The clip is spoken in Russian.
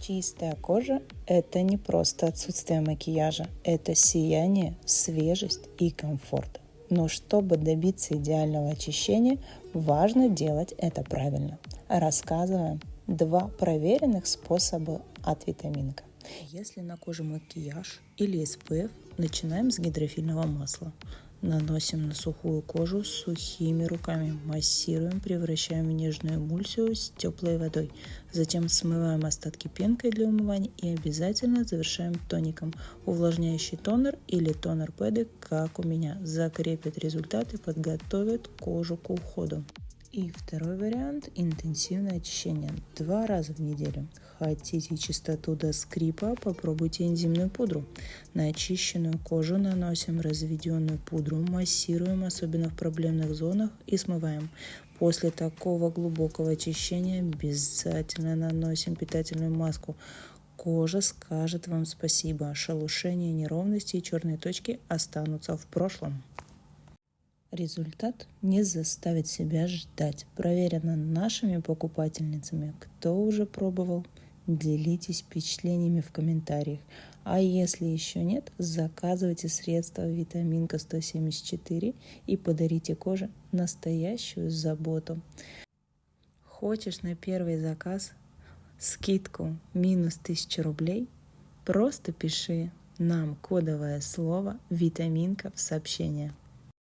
Чистая кожа – это не просто отсутствие макияжа, это сияние, свежесть и комфорт. Но чтобы добиться идеального очищения, важно делать это правильно. Рассказываем 2 проверенных способа от Витаминка. Если на коже макияж или SPF, начинаем с гидрофильного масла. Наносим на сухую кожу сухими руками, массируем, превращаем в нежную эмульсию с теплой водой. Затем смываем остатки пенкой для умывания и обязательно завершаем тоником. Увлажняющий тонер или тонер-пэды, как у меня, закрепят результат и подготовят кожу к уходу. И второй вариант – интенсивное очищение 2 раза в неделю. Хотите чистоту до скрипа? Попробуйте энзимную пудру. На очищенную кожу наносим разведенную пудру, массируем, особенно в проблемных зонах, и смываем. После такого глубокого очищения обязательно наносим питательную маску. Кожа скажет вам спасибо. Шелушения, неровности и черные точки останутся в прошлом. Результат не заставит себя ждать. Проверено нашими покупательницами. Кто уже пробовал? Делитесь впечатлениями в комментариях. А если еще нет, заказывайте средства Витаминка 174 и подарите коже настоящую заботу. Хочешь на первый заказ скидку минус 1000 рублей? Просто пиши нам кодовое слово «Витаминка» в сообщение.